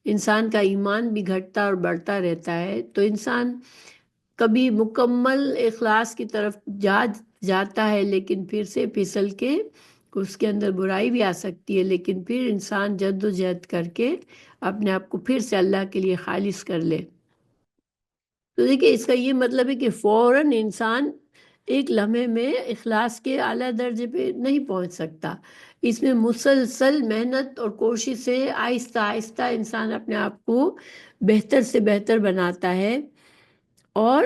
انسان کا ایمان بھی گھٹتا اور بڑھتا رہتا ہے۔ تو انسان کبھی مکمل اخلاص کی طرف جاتا ہے، لیکن پھر سے پھسل کے اس کے اندر برائی بھی آ سکتی ہے، لیکن پھر انسان جد و جہد کر کے اپنے آپ کو پھر سے اللہ کے لیے خالص کر لے۔ تو دیکھیں اس کا یہ مطلب ہے کہ فوراً انسان ایک لمحے میں اخلاص کے اعلیٰ درجے پہ نہیں پہنچ سکتا، اس میں مسلسل محنت اور کوشش سے آہستہ آہستہ انسان اپنے آپ کو بہتر سے بہتر بناتا ہے اور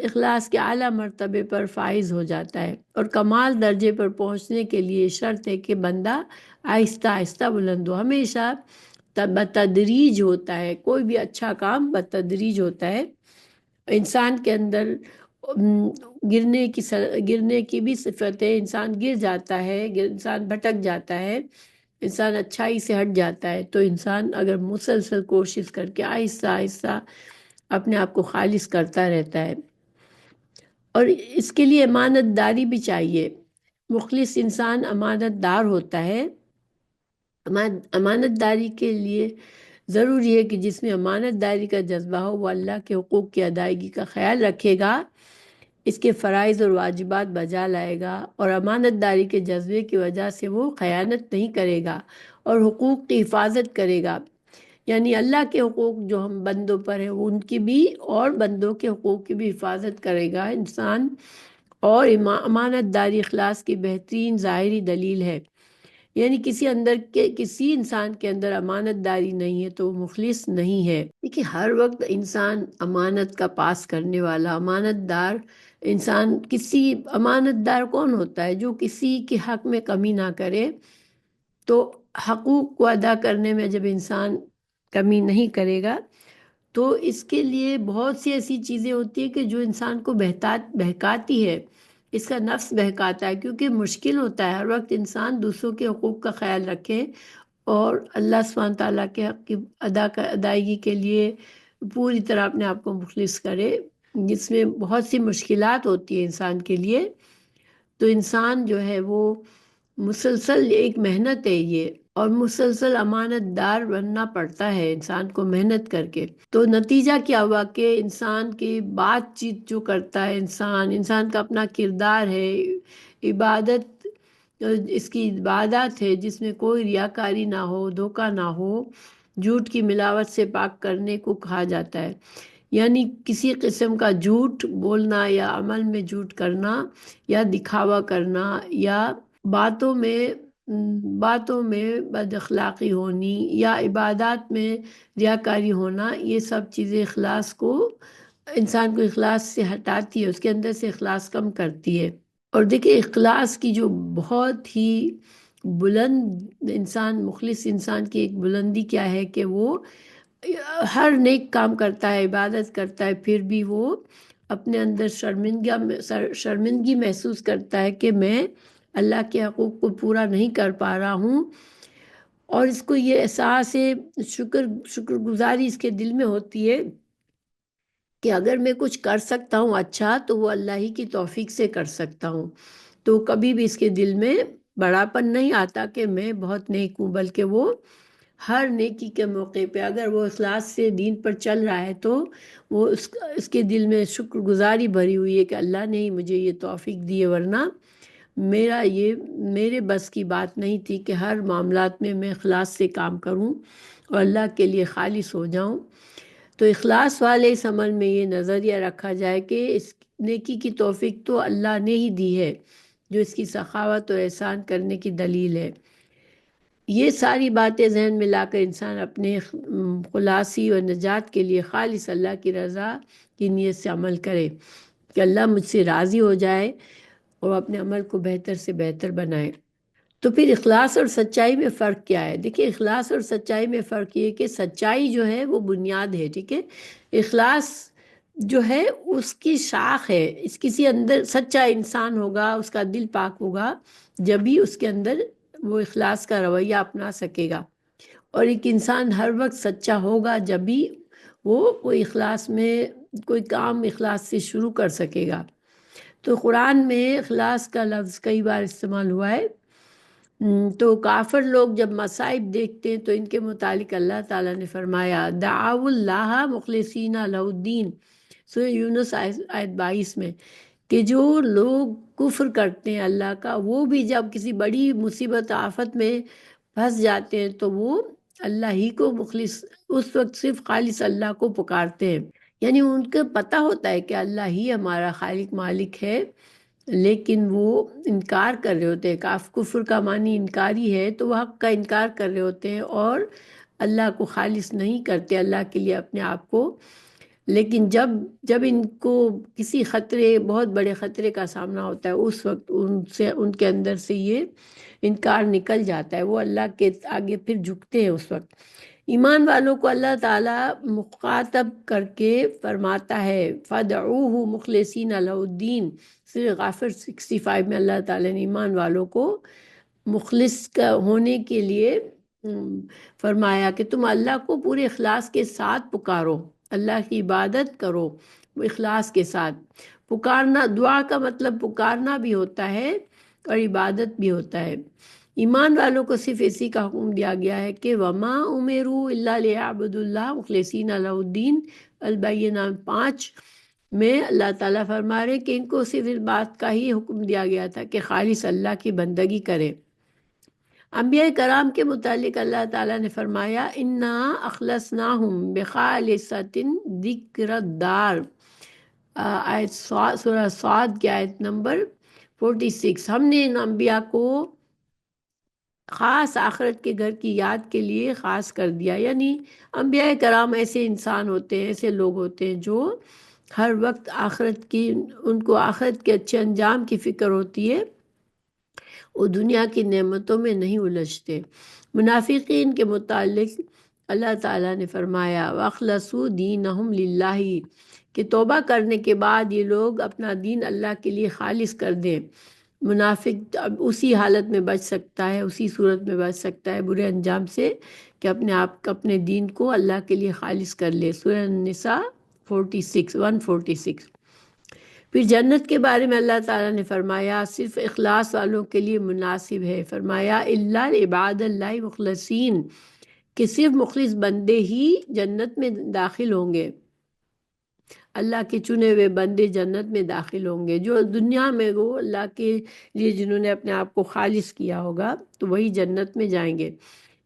اخلاص کے اعلیٰ مرتبے پر فائز ہو جاتا ہے۔ اور کمال درجے پر پہنچنے کے لیے شرط ہے کہ بندہ آہستہ آہستہ بلند ہو، ہمیشہ بتدریج ہوتا ہے، کوئی بھی اچھا کام بتدریج ہوتا ہے۔ انسان کے اندر گرنے کی بھی صفت ہے، انسان گر جاتا ہے، انسان بھٹک جاتا ہے، انسان اچھائی سے ہٹ جاتا ہے۔ تو انسان اگر مسلسل کوشش کر کے آہستہ آہستہ اپنے آپ کو خالص کرتا رہتا ہے، اور اس کے لیے امانت داری بھی چاہیے۔ مخلص انسان امانت دار ہوتا ہے۔ امانت داری کے لیے ضروری ہے کہ جس میں امانت داری کا جذبہ ہو وہ اللہ کے حقوق کی ادائیگی کا خیال رکھے گا، اس کے فرائض اور واجبات بجا لائے گا، اور امانت داری کے جذبے کی وجہ سے وہ خیانت نہیں کرے گا اور حقوق کی حفاظت کرے گا۔ یعنی اللہ کے حقوق جو ہم بندوں پر ہیں ان کی بھی، اور بندوں کے حقوق کی بھی حفاظت کرے گا انسان۔ اور امانت داری اخلاص کی بہترین ظاہری دلیل ہے۔ یعنی کسی انسان کے اندر امانت داری نہیں ہے تو وہ مخلص نہیں ہے۔ دیکھیے ہر وقت انسان امانت کا پاس کرنے والا، امانت دار انسان، امانت دار کون ہوتا ہے؟ جو کسی کے حق میں کمی نہ کرے۔ تو حقوق کو ادا کرنے میں جب انسان کمی نہیں کرے گا تو اس کے لیے بہت سی ایسی چیزیں ہوتی ہیں کہ جو انسان کو بہکاتی ہے، اس کا نفس بہکاتا ہے، کیونکہ مشکل ہوتا ہے ہر وقت انسان دوسروں کے حقوق کا خیال رکھے اور اللہ سبحانہ تعالیٰ کے حق کی ادائیگی کے لیے پوری طرح اپنے آپ کو مخلص کرے، جس میں بہت سی مشکلات ہوتی ہیں انسان کے لیے۔ تو انسان جو ہے وہ مسلسل ایک محنت ہے یہ، اور مسلسل امانت دار بننا پڑتا ہے انسان کو محنت کر کے۔ تو نتیجہ کیا ہوا کہ انسان کی بات چیت جو کرتا ہے، انسان کا اپنا کردار ہے، عبادت، اس کی عبادات ہے جس میں کوئی ریاکاری نہ ہو، دھوکہ نہ ہو، جھوٹ کی ملاوٹ سے پاک کرنے کو کہا جاتا ہے۔ یعنی کسی قسم کا جھوٹ بولنا یا عمل میں جھوٹ کرنا یا دکھاوا کرنا یا باتوں میں بد اخلاقی ہونی یا عبادات میں ریاکاری ہونا، یہ سب چیزیں انسان کو اخلاص سے ہٹاتی ہے، اس کے اندر سے اخلاص کم کرتی ہے۔ اور دیکھیں اخلاص کی جو بہت ہی بلند مخلص انسان کی ایک بلندی کیا ہے کہ وہ ہر نیک کام کرتا ہے، عبادت کرتا ہے، پھر بھی وہ اپنے اندر شرمندگی محسوس کرتا ہے کہ میں اللہ کے حقوق کو پورا نہیں کر پا رہا ہوں، اور اس کو یہ احساس ہے، شکر گزاری اس کے دل میں ہوتی ہے کہ اگر میں کچھ کر سکتا ہوں اچھا تو وہ اللہ ہی کی توفیق سے کر سکتا ہوں۔ تو کبھی بھی اس کے دل میں بڑاپن نہیں آتا کہ میں بہت نیک ہوں، بلکہ وہ ہر نیکی کے موقع پہ اگر وہ اخلاص سے دین پر چل رہا ہے تو وہ اس کے دل میں شکر گزاری بھری ہوئی ہے کہ اللہ نے ہی مجھے یہ توفیق دی ہے، ورنہ میرے بس کی بات نہیں تھی کہ ہر معاملات میں اخلاص سے کام کروں اور اللہ کے لیے خالص ہو جاؤں۔ تو اخلاص والے اس عمل میں یہ نظریہ رکھا جائے کہ اس نیکی کی توفیق تو اللہ نے ہی دی ہے، جو اس کی سخاوت اور احسان کرنے کی دلیل ہے۔ یہ ساری باتیں ذہن میں لا کر انسان اپنے خلاصی اور نجات کے لیے خالص اللہ کی رضا کی نیت سے عمل کرے کہ اللہ مجھ سے راضی ہو جائے، اور اپنے عمل کو بہتر سے بہتر بنائے۔ تو پھر اخلاص اور سچائی میں فرق کیا ہے؟ دیکھیں اخلاص اور سچائی میں فرق یہ کہ سچائی جو ہے وہ بنیاد ہے، ٹھیک ہے؟ اخلاص جو ہے اس کی شاخ ہے۔ کسی اندر سچا انسان ہوگا، اس کا دل پاک ہوگا، جبھی اس کے اندر وہ اخلاص کا رویہ اپنا سکے گا، اور ایک انسان ہر وقت سچا ہوگا جبھی وہ کوئی کام اخلاص سے شروع کر سکے گا۔ تو قرآن میں اخلاص کا لفظ کئی بار استعمال ہوا ہے۔ تو کافر لوگ جب مصائب دیکھتے ہیں تو ان کے متعلق اللہ تعالیٰ نے فرمایا دعاو اللہ مخلصین لہ الدین، سورہ یونس آیت 22 میں، کہ جو لوگ کفر کرتے ہیں اللہ کا، وہ بھی جب کسی بڑی مصیبت آفت میں پھنس جاتے ہیں تو وہ اللہ ہی کو مخلص، اس وقت صرف خالص اللہ کو پکارتے ہیں۔ یعنی ان کو پتہ ہوتا ہے کہ اللہ ہی ہمارا خالق مالک ہے، لیکن وہ انکار کر رہے ہوتے ہیں۔ کفر کا معنی انکاری ہے، تو وہ حق کا انکار کر رہے ہوتے ہیں اور اللہ کو خالص نہیں کرتے اللہ کے لیے اپنے آپ کو۔ لیکن جب ان کو کسی بہت بڑے خطرے کا سامنا ہوتا ہے، اس وقت ان کے اندر سے یہ انکار نکل جاتا ہے، وہ اللہ کے آگے پھر جھکتے ہیں اس وقت۔ ایمان والوں کو اللہ تعالیٰ مخاطب کر کے فرماتا ہے فَادْعُوهُ مُخْلِصِينَ لَهُ الدِّينَ۔ سورہ غافر 65 میں اللہ تعالیٰ نے ایمان والوں کو مخلص کا ہونے کے لیے فرمایا کہ تم اللہ کو پورے اخلاص کے ساتھ پکارو، اللہ کی عبادت کرو اخلاص کے ساتھ۔ پکارنا، دعا کا مطلب پکارنا بھی ہوتا ہے اور عبادت بھی ہوتا ہے۔ ایمان والوں کو صرف اسی کا حکم دیا گیا ہے کہ وما امروا الا ليعبدوا الله مخلصین له الدین، البینہ 5 میں اللہ تعالیٰ فرما رہے کہ ان کو صرف اس بات کا ہی حکم دیا گیا تھا کہ خالص اللہ کی بندگی کرے۔ انبیاء کرام کے متعلق اللہ تعالیٰ نے فرمایا انا اخلصناہم بخالصۃ ذکر الدار، آیت سورہ صاد کی آیت نمبر 46۔ ہم نے ان انبیاء کو خاص آخرت کے گھر کی یاد کے لیے خاص کر دیا، یعنی انبیاء کرام ایسے انسان ہوتے ہیں، ایسے لوگ ہوتے ہیں جو ہر وقت آخرت کی، ان کو آخرت کے اچھے انجام کی فکر ہوتی ہے، وہ دنیا کی نعمتوں میں نہیں الجھتے۔ منافقین کے متعلق اللہ تعالیٰ نے فرمایا وَأَخْلَصُوا دِينَهُمْ لِلَّهِ، کہ توبہ کرنے کے بعد یہ لوگ اپنا دین اللہ کے لیے خالص کر دیں۔ منافق اب اسی حالت میں بچ سکتا ہے، اسی صورت میں بچ سکتا ہے برے انجام سے کہ اپنے آپ اپنے دین کو اللہ کے لیے خالص کر لے۔ سورہ النساء 146۔ پھر جنت کے بارے میں اللہ تعالیٰ نے فرمایا صرف اخلاص والوں کے لیے مناسب ہے، فرمایا الا عباد اللہ مخلصین، کہ صرف مخلص بندے ہی جنت میں داخل ہوں گے، اللہ کے چنے ہوئے بندے جنت میں داخل ہوں گے۔ جو دنیا میں وہ اللہ کے لیے جنہوں نے اپنے آپ کو خالص کیا ہوگا تو وہی جنت میں جائیں گے۔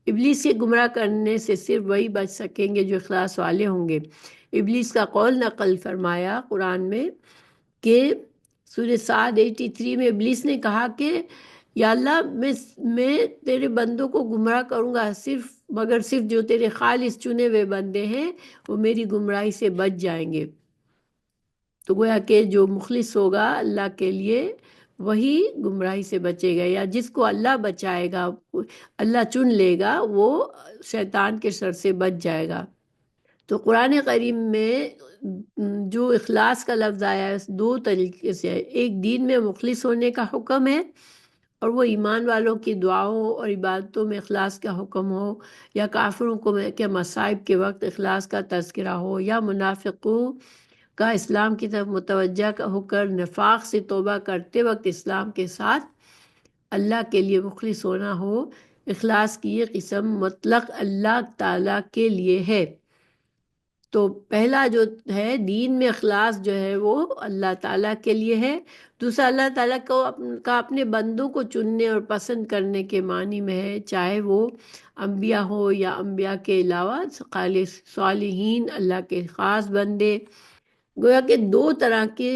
ابلیس کے گمراہ کرنے سے صرف وہی بچ سکیں گے جو اخلاص والے ہوں گے۔ ابلیس کا قول نقل فرمایا قرآن میں کہ سورہ صاد 83 میں ابلیس نے کہا کہ یا اللہ میں تیرے بندوں کو گمراہ کروں گا مگر صرف جو تیرے خالص چنے ہوئے بندے ہیں وہ میری گمراہی سے بچ جائیں گے۔ تو گویا کہ جو مخلص ہوگا اللہ کے لیے وہی گمراہی سے بچے گا، یا جس کو اللہ بچائے گا، اللہ چن لے گا، وہ شیطان کے شر سے بچ جائے گا۔ تو قرآن کریم میں جو اخلاص کا لفظ آیا ہے دو طریقے سے ہے، ایک دین میں مخلص ہونے کا حکم ہے، اور وہ ایمان والوں کی دعاؤں اور عبادتوں میں اخلاص کا حکم ہو، یا کافروں کو کے مصائب کے وقت اخلاص کا تذکرہ ہو، یا منافقوں کا اسلام کی طرف متوجہ ہو کر نفاق سے توبہ کرتے وقت اسلام کے ساتھ اللہ کے لیے مخلص ہونا ہو۔ اخلاص کی یہ قسم مطلق اللہ تعالیٰ کے لیے ہے۔ تو پہلا جو ہے دین میں اخلاص جو ہے وہ اللہ تعالیٰ کے لیے ہے۔ دوسرا اللہ تعالیٰ کا اپنے بندوں کو چننے اور پسند کرنے کے معنی میں ہے، چاہے وہ انبیاء ہو یا انبیاء کے علاوہ خالص صالحین، اللہ کے خاص بندے۔ گویا کہ دو طرح کے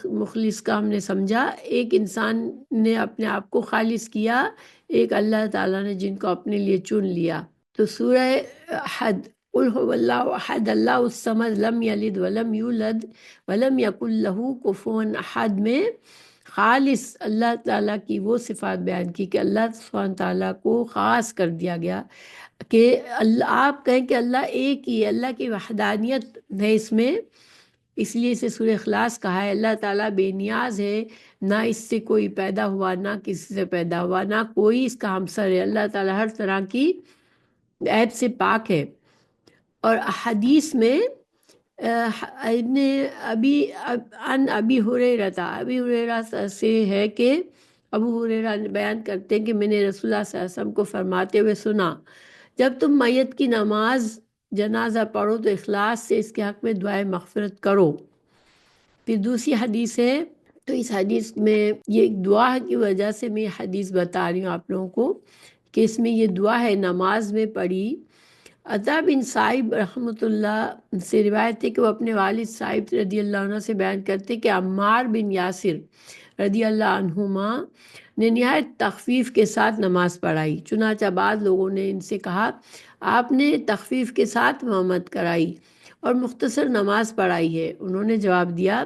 مخلص کا ہم نے سمجھا، ایک انسان نے اپنے آپ کو خالص کیا، ایک اللہ تعالیٰ نے جن کو اپنے لیے چن لیا۔ تو سورہ احد قل هو اللہ احد اللہ الصمد لم یلد ولم یولد ولم یکن لہ کفوا احد میں خالص اللہ تعالیٰ کی وہ صفات بیان کی کہ اللہ سبحانہ تعالیٰ کو خاص کر دیا گیا، کہ آپ کہیں کہ اللہ ایک ہی ہے، اللہ کی وحدانیت ہے اس میں، اس لیے اسے سورہ اخلاص کہا ہے۔ اللہ تعالیٰ بے نیاز ہے، نہ اس سے کوئی پیدا ہوا، نہ کسی سے پیدا ہوا، نہ کوئی اس کا ہمسر ہے۔ اللہ تعالیٰ ہر طرح کی عیب سے پاک ہے۔ اور حدیث میں ابی ہریرہ سے ہے کہ ابو ہریرہ بیان کرتے ہیں کہ میں نے رسول اللہ صلی اللہ علیہ وسلم کو فرماتے ہوئے سنا، جب تم میت کی نماز جنازہ پڑھو تو اخلاص سے اس کے حق میں دعائے مغفرت کرو۔ پھر دوسری حدیث ہے، تو اس حدیث میں یہ دعا کی وجہ سے میں یہ حدیث بتا رہی ہوں آپ لوگوں کو کہ اس میں یہ دعا ہے نماز میں پڑھی۔ عطا بن صائب رحمۃ اللہ سے روایت ہے کہ وہ اپنے والد صائب رضی اللہ عنہ سے بیان کرتے کہ عمار بن یاسر رضی اللہ عنہما نے نہایت تخفیف کے ساتھ نماز پڑھائی، چنانچہ بعض لوگوں نے ان سے کہا آپ نے تخفیف کے ساتھ امامت کرائی اور مختصر نماز پڑھائی ہے۔ انہوں نے جواب دیا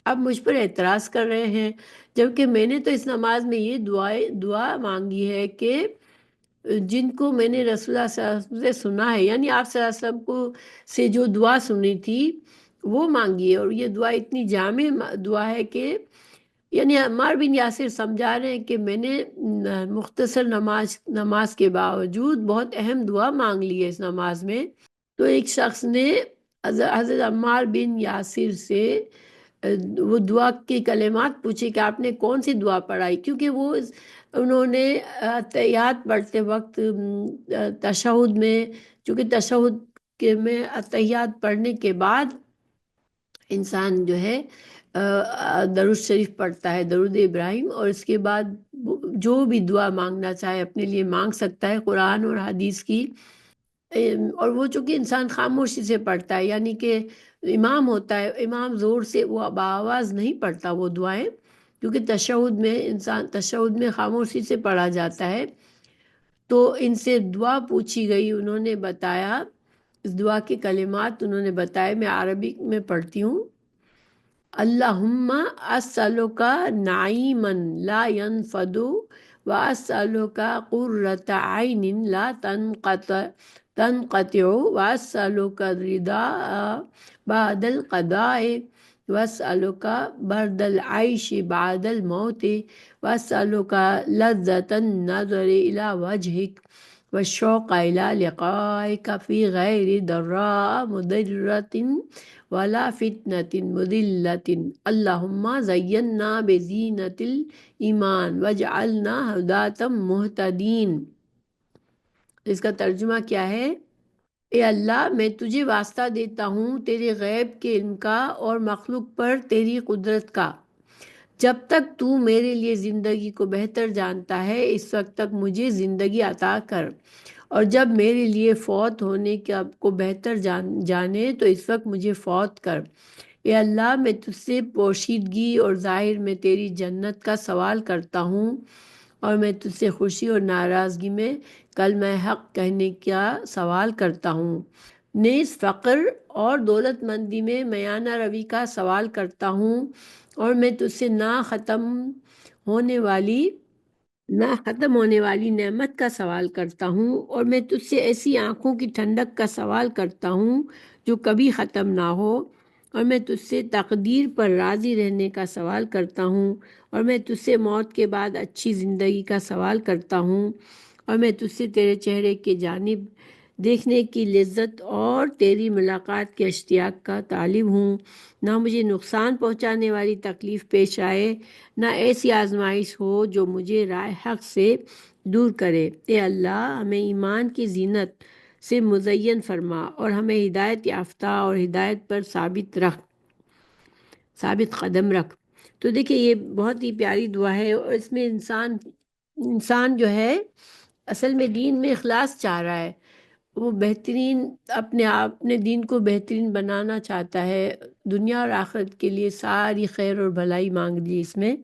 اب مجھ پر اعتراض کر رہے ہیں، جبکہ میں نے تو اس نماز میں یہ دعا مانگی ہے کہ جن کو میں نے رسول اللہ صلی اللہ علیہ وسلم سے سنا ہے، یعنی آپ صلی اللہ علیہ وسلم کو سے جو دعا سنی تھی وہ مانگیے۔ اور یہ دعا اتنی جامع دعا ہے کہ یعنی عمار بن یاسر سمجھا رہے ہیں کہ میں نے مختصر نماز کے باوجود بہت اہم دعا مانگ لی ہے اس نماز میں۔ تو ایک شخص نے حضرت عمار بن یاسر سے وہ دعا کے کلمات پوچھے کہ آپ نے کون سی دعا پڑھائی، کیونکہ انہوں نے تحیات پڑھتے وقت تشہد میں، چونکہ تشہد میں تحیات پڑھنے کے بعد انسان جو ہے درود شریف پڑھتا ہے، درود ابراہیم، اور اس کے بعد جو بھی دعا مانگنا چاہے اپنے لیے مانگ سکتا ہے قرآن اور حدیث کی۔ اور وہ چونکہ انسان خاموشی سے پڑھتا ہے، یعنی کہ امام ہوتا ہے، امام زور سے وہ بآواز نہیں پڑھتا وہ دعائیں، کیونکہ تشہد میں خاموشی سے پڑھا جاتا ہے۔ تو ان سے دعا پوچھی گئی، انہوں نے بتایا اس دعا کے کلمات، انہوں نے بتایا، میں عربی میں پڑھتی ہوں۔ اللہم اسألک نعیما لا ينفد واسألک قرۃ عین لا تنقطع واسألک الرضا بعد القضاء واسألک برد العیش بعد الموت واسألک لذة النظر الى وجهک والشوق الى لقائک فی غیر ضراء مضرۃ ولا فتنۃ مضلۃ اللہم زینا بزینۃ الایمان واجعلنا ہداۃ مہتدین۔ اس کا ترجمہ کیا ہے؟ اے اللہ، میں تجھے واسطہ دیتا ہوں تیرے غیب کے علم کا اور مخلوق پر تیری قدرت کا۔ جب تک تو میرے لیے زندگی کو بہتر جانتا ہے اس وقت تک مجھے زندگی عطا کر، اور جب میرے لیے فوت ہونے کو بہتر جانے تو اس وقت مجھے فوت کر۔ اے اللہ، میں تجھ سے پوشیدگی اور ظاہر میں تیری جنت کا سوال کرتا ہوں، اور میں تجھ سے خوشی اور ناراضگی میں کلمہ حق کہنے کا سوال کرتا ہوں۔ نیز فقر اور دولت مندی میں میانہ روی کا سوال کرتا ہوں، اور میں تجھ سے نہ ختم ہونے والی نعمت کا سوال کرتا ہوں، اور میں تجھ سے ایسی آنکھوں کی ٹھنڈک کا سوال کرتا ہوں جو کبھی ختم نہ ہو، اور میں تجھ سے تقدیر پر راضی رہنے کا سوال کرتا ہوں، اور میں تجھ سے موت کے بعد اچھی زندگی کا سوال کرتا ہوں، اور میں تجھ سے تیرے چہرے کی جانب دیکھنے کی لذت اور تیری ملاقات کے اشتیاق کا طالب ہوں۔ نہ مجھے نقصان پہنچانے والی تکلیف پیش آئے، نہ ایسی آزمائش ہو جو مجھے راہ حق سے دور کرے۔ اے اللہ، ہمیں ایمان کی زینت سے مزین فرما، اور ہمیں ہدایت یافتہ اور ہدایت پر ثابت قدم رکھ۔ تو دیکھیں یہ بہت ہی پیاری دعا ہے، اور اس میں انسان جو ہے اصل میں دین میں اخلاص چاہ رہا ہے، وہ بہترین اپنے دین کو بہترین بنانا چاہتا ہے، دنیا اور آخرت کے لیے ساری خیر اور بھلائی مانگ لی اس میں۔